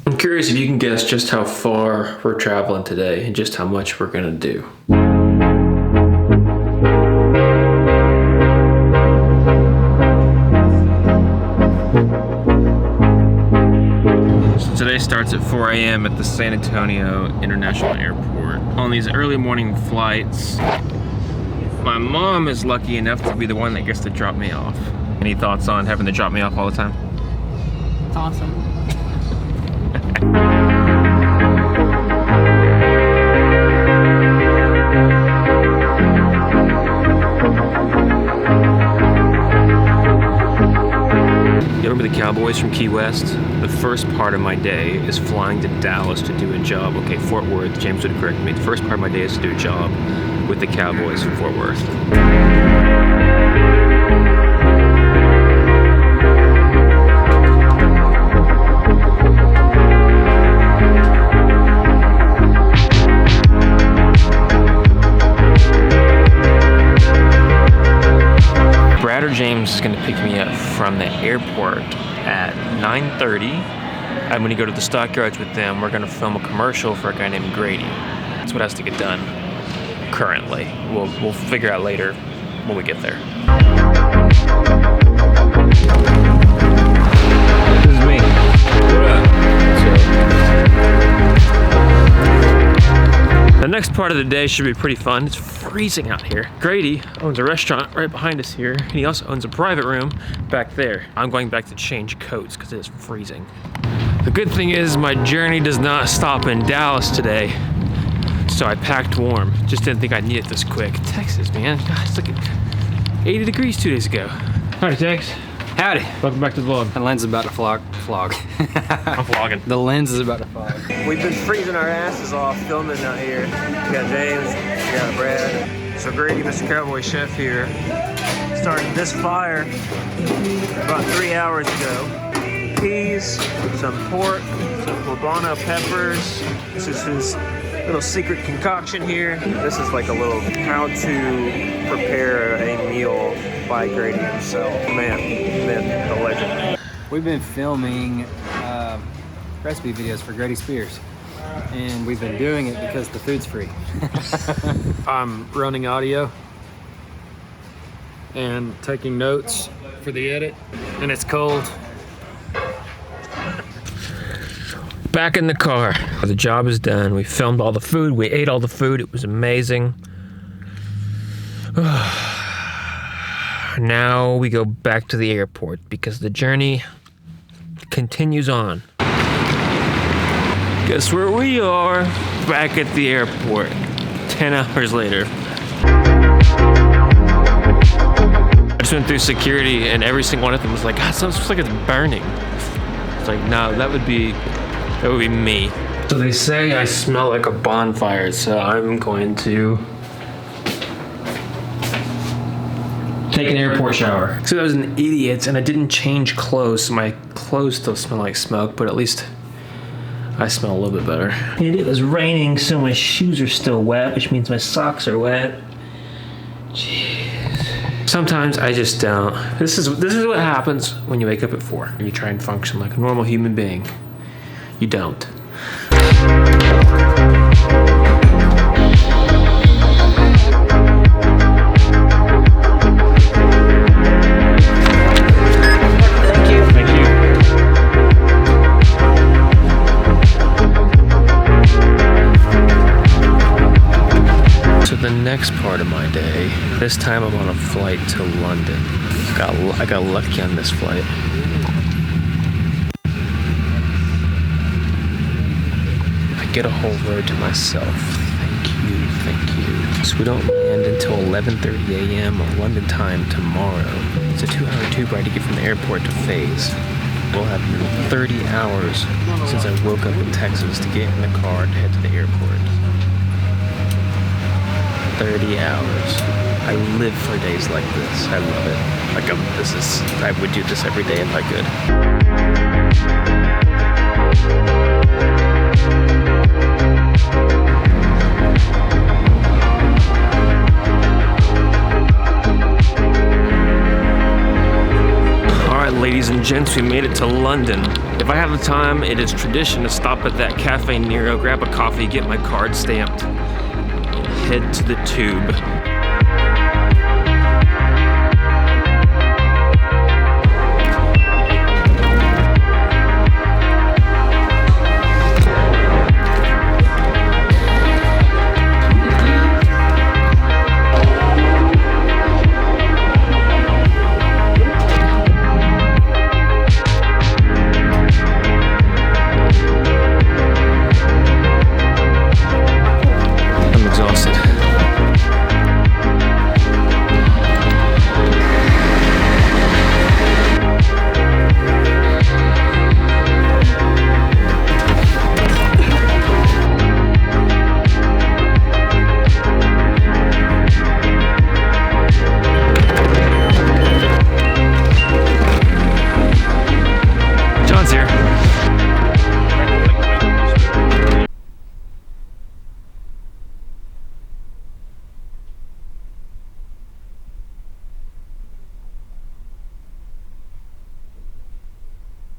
I'm curious if you can guess just how far we're traveling today and just how much we're gonna do. So today starts at 4 a.m. at the San Antonio International Airport. On these early morning flights, my mom is lucky enough to be the one that gets to drop me off. Any thoughts on having to drop me off all the time? It's awesome. You remember the Cowboys from Key West? The first part of my day is flying to Dallas to do a job. Okay, Fort Worth, James would correct me. The first part of my day is to do a job with the Cowboys from Fort Worth. James is going to pick me up from the airport at 9:30. I'm going to go to the stockyards with them. We're going to film a commercial for a guy named Grady. That's what has to get done currently. We'll figure out later when we get there. This is me. What up? The next part of the day should be pretty fun. It's freezing out here. Grady owns a restaurant right behind us here, and he also owns a private room back there. I'm going back to change coats because it is freezing. The good thing is my journey does not stop in Dallas today, so I packed warm. Just didn't think I'd need it this quick. Texas, man. God, it's like 80 degrees 2 days ago. Howdy, Tex. Howdy. Welcome back to the vlog. The lens is about to flog. I'm vlogging. The lens is about to fog. We've been freezing our asses off filming out here. We got James, we got Brad. So Grady, Mr. Cowboy Chef here, started this fire about 3 hours ago. Peas, some pork, some poblano peppers. This is his little secret concoction here. This is like a little how to prepare a meal by Grady himself. Man, the legend. We've been filming recipe videos for Grady Spears, and we've been doing it because the food's free. I'm running audio and taking notes for the edit, and it's cold. Back in the car. The job is done. We filmed all the food. We ate all the food. It was amazing. Now we go back to the airport because the journey continues on. Guess where we are? Back at the airport. 10 hours later. I just went through security and every single one of them was like, God, it looks like it's burning. It's like, no, that would be me. So they say I smell like a bonfire, so I'm going to take an airport shower. So I was an idiot and I didn't change clothes, so my clothes still smell like smoke, but at least I smell a little bit better. And it was raining, so my shoes are still wet, which means my socks are wet. Jeez. Sometimes I just don't. This is what happens when you wake up at 4 and you try and function like a normal human being. You don't. The next part of my day, this time I'm on a flight to London. I got lucky on this flight. I get a whole road to myself. Thank you. So we don't land until 11:30 a.m. on London time tomorrow. It's a 2-hour tube ride to get from the airport to FaZe. We'll have been 30 hours since I woke up in Texas to get in the car to head to the airport. 30 hours. I live for days like this. I love it. Like I would do this every day if I could. All right, ladies and gents, we made it to London. If I have the time, it is tradition to stop at that Cafe Nero, grab a coffee, get my card stamped, and head to the Tube.